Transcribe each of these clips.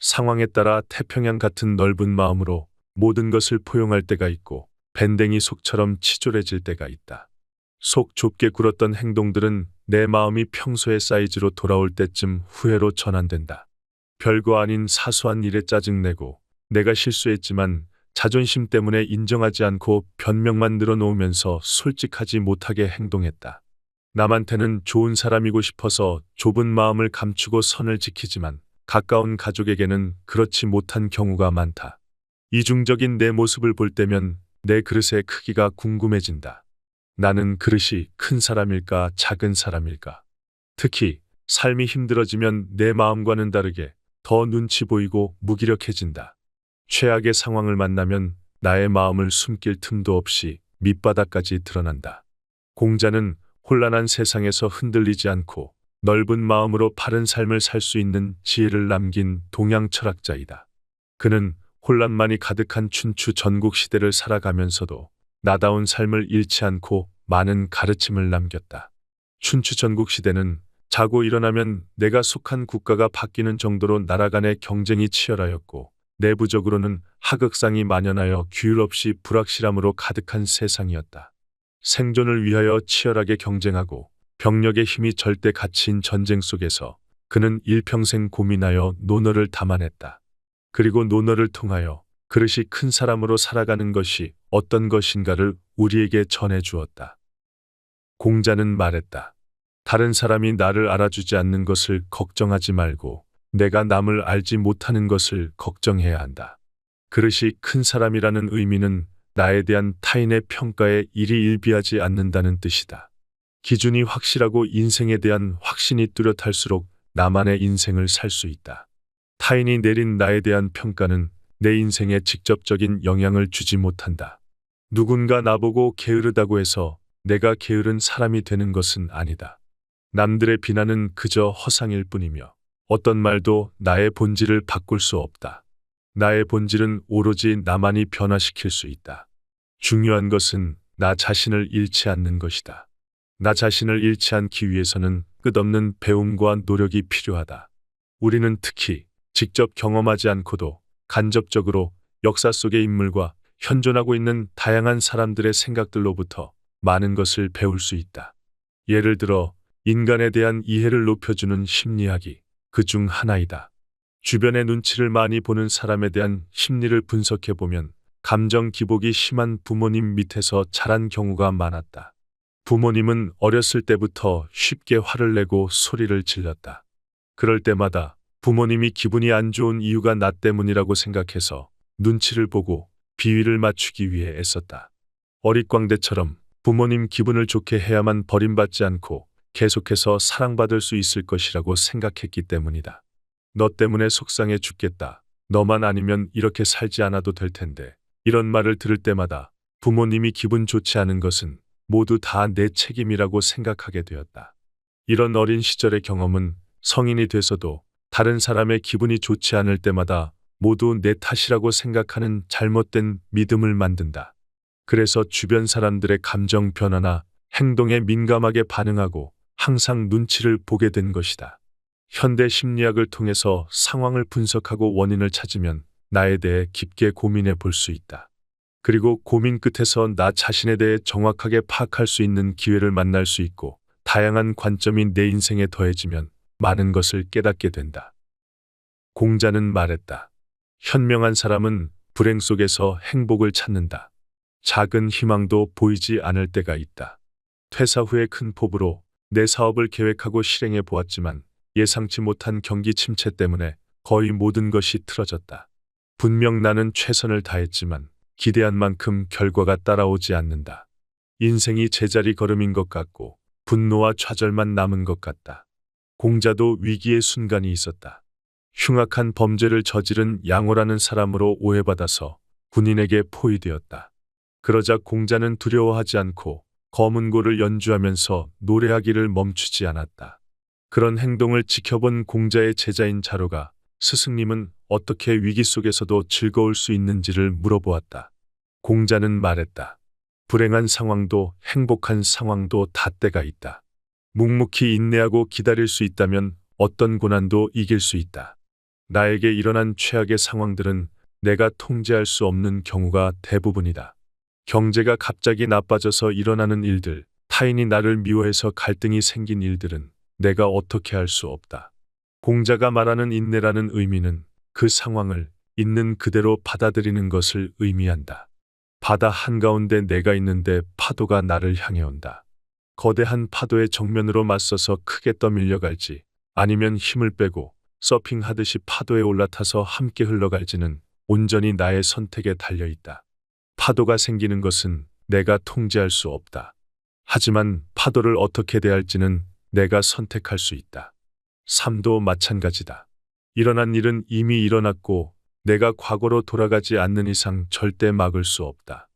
상황에 따라 태평양 같은 넓은 마음으로 모든 것을 포용할 때가 있고 밴댕이 속처럼 치졸해질 때가 있다. 속 좁게 굴었던 행동들은 내 마음이 평소의 사이즈로 돌아올 때쯤 후회로 전환된다. 별거 아닌 사소한 일에 짜증내고 내가 실수했지만 자존심 때문에 인정하지 않고 변명만 늘어놓으면서 솔직하지 못하게 행동했다. 남한테는 좋은 사람이고 싶어서 좁은 마음을 감추고 선을 지키지만 가까운 가족에게는 그렇지 못한 경우가 많다. 이중적인 내 모습을 볼 때면 내 그릇의 크기가 궁금해진다. 나는 그릇이 큰 사람일까 작은 사람일까? 특히 삶이 힘들어지면 내 마음과는 다르게 더 눈치 보이고 무기력해진다. 최악의 상황을 만나면 나의 마음을 숨길 틈도 없이 밑바닥까지 드러난다. 공자는 혼란한 세상에서 흔들리지 않고 넓은 마음으로 바른 삶을 살 수 있는 지혜를 남긴 동양 철학자이다. 그는 혼란만이 가득한 춘추 전국 시대를 살아가면서도 나다운 삶을 잃지 않고 많은 가르침을 남겼다. 춘추 전국 시대는 자고 일어나면 내가 속한 국가가 바뀌는 정도로 나라 간의 경쟁이 치열하였고 내부적으로는 하극상이 만연하여 규율 없이 불확실함으로 가득한 세상이었다. 생존을 위하여 치열하게 경쟁하고 병력의 힘이 절대 가치인 전쟁 속에서 그는 일평생 고민하여 논어를 담아냈다. 그리고 논어를 통하여 그릇이 큰 사람으로 살아가는 것이 어떤 것인가를 우리에게 전해 주었다. 공자는 말했다. 다른 사람이 나를 알아주지 않는 것을 걱정하지 말고 내가 남을 알지 못하는 것을 걱정해야 한다. 그릇이 큰 사람이라는 의미는 나에 대한 타인의 평가에 일희일비하지 않는다는 뜻이다. 기준이 확실하고 인생에 대한 확신이 뚜렷할수록 나만의 인생을 살 수 있다. 타인이 내린 나에 대한 평가는 내 인생에 직접적인 영향을 주지 못한다. 누군가 나보고 게으르다고 해서 내가 게으른 사람이 되는 것은 아니다. 남들의 비난은 그저 허상일 뿐이며 어떤 말도 나의 본질을 바꿀 수 없다. 나의 본질은 오로지 나만이 변화시킬 수 있다. 중요한 것은 나 자신을 잃지 않는 것이다. 나 자신을 잃지 않기 위해서는 끝없는 배움과 노력이 필요하다. 우리는 특히 직접 경험하지 않고도 간접적으로 역사 속의 인물과 현존하고 있는 다양한 사람들의 생각들로부터 많은 것을 배울 수 있다. 예를 들어 인간에 대한 이해를 높여주는 심리학이 그 중 하나이다. 주변의 눈치를 많이 보는 사람에 대한 심리를 분석해보면 감정 기복이 심한 부모님 밑에서 자란 경우가 많았다. 부모님은 어렸을 때부터 쉽게 화를 내고 소리를 질렀다. 그럴 때마다 부모님이 기분이 안 좋은 이유가 나 때문이라고 생각해서 눈치를 보고 비위를 맞추기 위해 애썼다. 어릿광대처럼 부모님 기분을 좋게 해야만 버림받지 않고 계속해서 사랑받을 수 있을 것이라고 생각했기 때문이다. 너 때문에 속상해 죽겠다. 너만 아니면 이렇게 살지 않아도 될 텐데. 이런 말을 들을 때마다 부모님이 기분 좋지 않은 것은 모두 다 내 책임이라고 생각하게 되었다. 이런 어린 시절의 경험은 성인이 돼서도 다른 사람의 기분이 좋지 않을 때마다 모두 내 탓이라고 생각하는 잘못된 믿음을 만든다. 그래서 주변 사람들의 감정 변화나 행동에 민감하게 반응하고 항상 눈치를 보게 된 것이다. 현대 심리학을 통해서 상황을 분석하고 원인을 찾으면 나에 대해 깊게 고민해 볼 수 있다. 그리고 고민 끝에서 나 자신에 대해 정확하게 파악할 수 있는 기회를 만날 수 있고 다양한 관점이 내 인생에 더해지면 많은 것을 깨닫게 된다. 공자는 말했다. 현명한 사람은 불행 속에서 행복을 찾는다. 작은 희망도 보이지 않을 때가 있다. 퇴사 후에 큰 포부로 내 사업을 계획하고 실행해 보았지만 예상치 못한 경기 침체 때문에 거의 모든 것이 틀어졌다. 분명 나는 최선을 다했지만 기대한 만큼 결과가 따라오지 않는다. 인생이 제자리 걸음인 것 같고 분노와 좌절만 남은 것 같다. 공자도 위기의 순간이 있었다. 흉악한 범죄를 저지른 양호라는 사람으로 오해받아서 군인에게 포위되었다. 그러자 공자는 두려워하지 않고 검은고를 연주하면서 노래하기를 멈추지 않았다. 그런 행동을 지켜본 공자의 제자인 자로가 스승님은 어떻게 위기 속에서도 즐거울 수 있는지를 물어보았다. 공자는 말했다. 불행한 상황도 행복한 상황도 다 때가 있다. 묵묵히 인내하고 기다릴 수 있다면 어떤 고난도 이길 수 있다. 나에게 일어난 최악의 상황들은 내가 통제할 수 없는 경우가 대부분이다. 경제가 갑자기 나빠져서 일어나는 일들, 타인이 나를 미워해서 갈등이 생긴 일들은 내가 어떻게 할 수 없다. 공자가 말하는 인내라는 의미는 그 상황을 있는 그대로 받아들이는 것을 의미한다. 바다 한가운데 내가 있는데 파도가 나를 향해 온다. 거대한 파도의 정면으로 맞서서 크게 떠밀려 갈지, 아니면 힘을 빼고 서핑하듯이 파도에 올라타서 함께 흘러갈지는 온전히 나의 선택에 달려 있다. 파도가 생기는 것은 내가 통제할 수 없다. 하지만 파도를 어떻게 대할지는 내가 선택할 수 있다. 삶도 마찬가지다. 일어난 일은 이미 일어났고 내가 과거로 돌아가지 않는 이상 절대 막을 수 없다.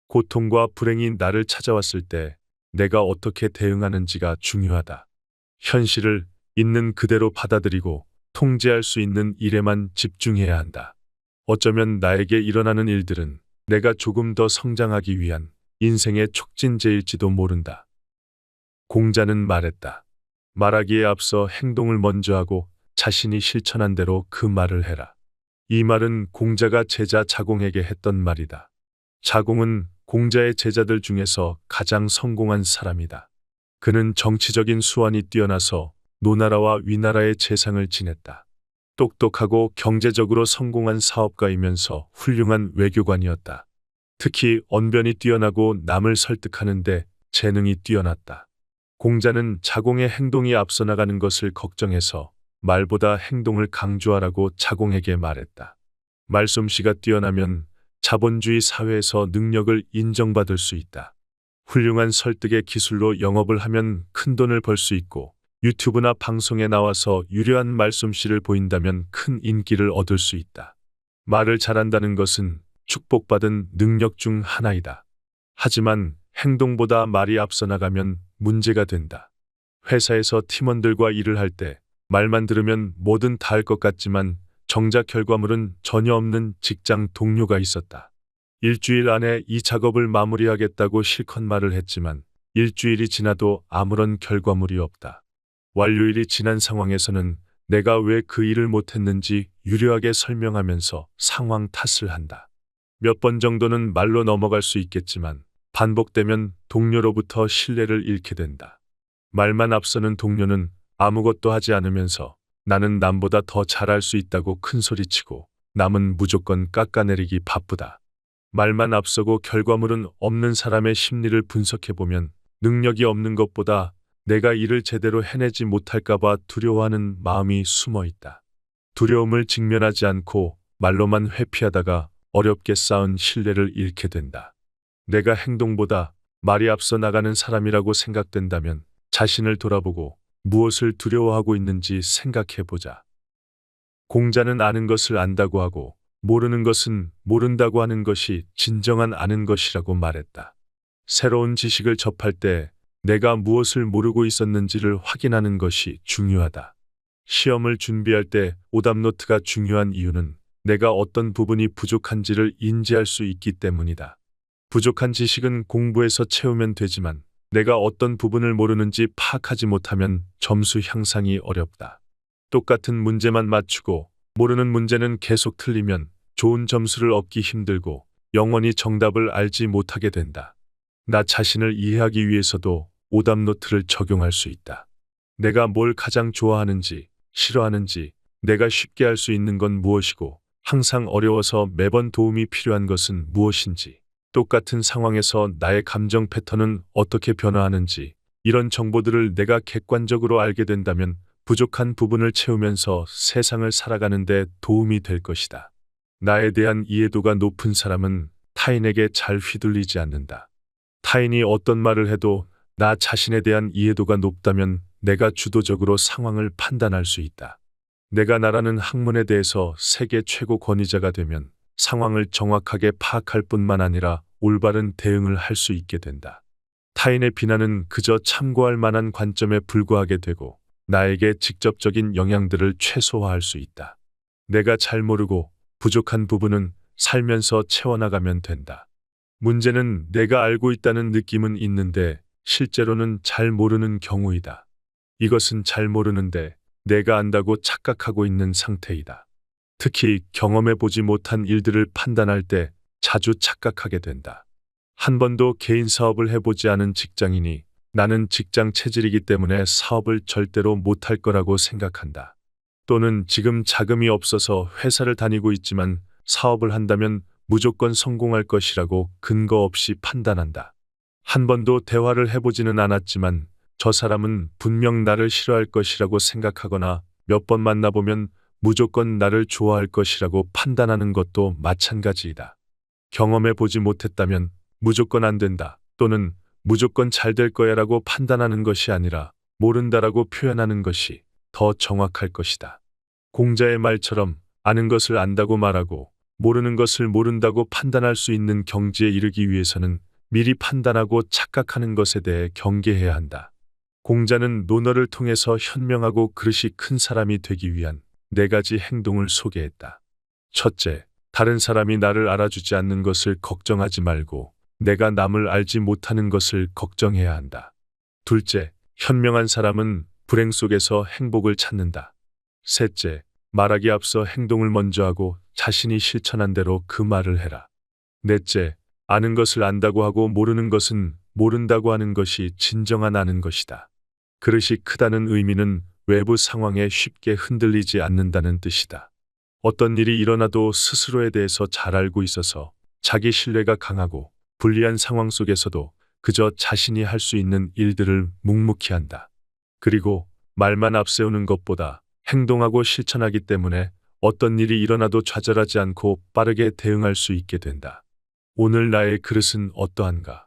고통과 불행이 나를 찾아왔을 때 내가 어떻게 대응하는지가 중요하다. 현실을 있는 그대로 받아들이고 통제할 수 있는 일에만 집중해야 한다. 어쩌면 나에게 일어나는 일들은 내가 조금 더 성장하기 위한 인생의 촉진제일지도 모른다. 공자는 말했다. 말하기에 앞서 행동을 먼저 하고 자신이 실천한 대로 그 말을 해라. 이 말은 공자가 제자 자공에게 했던 말이다. 자공은 공자의 제자들 중에서 가장 성공한 사람이다. 그는 정치적인 수완이 뛰어나서 노나라와 위나라의 재상을 지냈다. 똑똑하고 경제적으로 성공한 사업가이면서 훌륭한 외교관이었다. 특히 언변이 뛰어나고 남을 설득하는데 재능이 뛰어났다. 공자는 자공의 행동이 앞서 나가는 것을 걱정해서 말보다 행동을 강조하라고 자공에게 말했다. 말솜씨가 뛰어나면 자본주의 사회에서 능력을 인정받을 수 있다. 훌륭한 설득의 기술로 영업을 하면 큰 돈을 벌 수 있고 유튜브나 방송에 나와서 유려한 말솜씨를 보인다면 큰 인기를 얻을 수 있다. 말을 잘한다는 것은 축복받은 능력 중 하나이다. 하지만 행동보다 말이 앞서 나가면 문제가 된다. 회사에서 팀원들과 일을 할 때 말만 들으면 뭐든 다 할 것 같지만 정작 결과물은 전혀 없는 직장 동료가 있었다. 일주일 안에 이 작업을 마무리하겠다고 실컷 말을 했지만 일주일이 지나도 아무런 결과물이 없다. 완료일이 지난 상황에서는 내가 왜 그 일을 못했는지 유려하게 설명하면서 상황 탓을 한다. 몇 번 정도는 말로 넘어갈 수 있겠지만 반복되면 동료로부터 신뢰를 잃게 된다. 말만 앞서는 동료는 아무것도 하지 않으면서 나는 남보다 더 잘할 수 있다고 큰소리치고 남은 무조건 깎아내리기 바쁘다. 말만 앞서고 결과물은 없는 사람의 심리를 분석해보면 능력이 없는 것보다 내가 일을 제대로 해내지 못할까봐 두려워하는 마음이 숨어 있다. 두려움을 직면하지 않고 말로만 회피하다가 어렵게 쌓은 신뢰를 잃게 된다. 내가 행동보다 말이 앞서 나가는 사람이라고 생각된다면 자신을 돌아보고 무엇을 두려워하고 있는지 생각해보자. 공자는 아는 것을 안다고 하고 모르는 것은 모른다고 하는 것이 진정한 아는 것이라고 말했다. 새로운 지식을 접할 때 내가 무엇을 모르고 있었는지를 확인하는 것이 중요하다. 시험을 준비할 때 오답노트가 중요한 이유는 내가 어떤 부분이 부족한지를 인지할 수 있기 때문이다. 부족한 지식은 공부해서 채우면 되지만 내가 어떤 부분을 모르는지 파악하지 못하면 점수 향상이 어렵다. 똑같은 문제만 맞추고 모르는 문제는 계속 틀리면 좋은 점수를 얻기 힘들고 영원히 정답을 알지 못하게 된다. 나 자신을 이해하기 위해서도 오답노트를 적용할 수 있다. 내가 뭘 가장 좋아하는지, 싫어하는지, 내가 쉽게 할 수 있는 건 무엇이고 항상 어려워서 매번 도움이 필요한 것은 무엇인지, 똑같은 상황에서 나의 감정 패턴은 어떻게 변화하는지, 이런 정보들을 내가 객관적으로 알게 된다면 부족한 부분을 채우면서 세상을 살아가는 데 도움이 될 것이다. 나에 대한 이해도가 높은 사람은 타인에게 잘 휘둘리지 않는다. 타인이 어떤 말을 해도 나 자신에 대한 이해도가 높다면 내가 주도적으로 상황을 판단할 수 있다. 내가 나라는 학문에 대해서 세계 최고 권위자가 되면 상황을 정확하게 파악할 뿐만 아니라 올바른 대응을 할 수 있게 된다. 타인의 비난은 그저 참고할 만한 관점에 불과하게 되고 나에게 직접적인 영향들을 최소화할 수 있다. 내가 잘 모르고 부족한 부분은 살면서 채워나가면 된다. 문제는 내가 알고 있다는 느낌은 있는데 실제로는 잘 모르는 경우이다. 이것은 잘 모르는데 내가 안다고 착각하고 있는 상태이다. 특히 경험해 보지 못한 일들을 판단할 때 자주 착각하게 된다. 한 번도 개인 사업을 해보지 않은 직장인이 나는 직장 체질이기 때문에 사업을 절대로 못할 거라고 생각한다. 또는 지금 자금이 없어서 회사를 다니고 있지만 사업을 한다면 무조건 성공할 것이라고 근거 없이 판단한다. 한 번도 대화를 해보지는 않았지만 저 사람은 분명 나를 싫어할 것이라고 생각하거나 몇 번 만나보면 무조건 나를 좋아할 것이라고 판단하는 것도 마찬가지이다. 경험해 보지 못했다면 무조건 안 된다 또는 무조건 잘 될 거야라고 판단하는 것이 아니라 모른다라고 표현하는 것이 더 정확할 것이다. 공자의 말처럼 아는 것을 안다고 말하고 모르는 것을 모른다고 판단할 수 있는 경지에 이르기 위해서는 미리 판단하고 착각하는 것에 대해 경계해야 한다. 공자는 논어를 통해서 현명하고 그릇이 큰 사람이 되기 위한 4가지 행동을 소개했다. 첫째, 다른 사람이 나를 알아주지 않는 것을 걱정하지 말고 내가 남을 알지 못하는 것을 걱정해야 한다. 둘째, 현명한 사람은 불행 속에서 행복을 찾는다. 셋째, 말하기 앞서 행동을 먼저 하고 자신이 실천한 대로 그 말을 해라. 넷째, 아는 것을 안다고 하고 모르는 것은 모른다고 하는 것이 진정한 아는 것이다. 그릇이 크다는 의미는 외부 상황에 쉽게 흔들리지 않는다는 뜻이다. 어떤 일이 일어나도 스스로에 대해서 잘 알고 있어서 자기 신뢰가 강하고 불리한 상황 속에서도 그저 자신이 할 수 있는 일들을 묵묵히 한다. 그리고 말만 앞세우는 것보다 행동하고 실천하기 때문에 어떤 일이 일어나도 좌절하지 않고 빠르게 대응할 수 있게 된다. 오늘 나의 그릇은 어떠한가?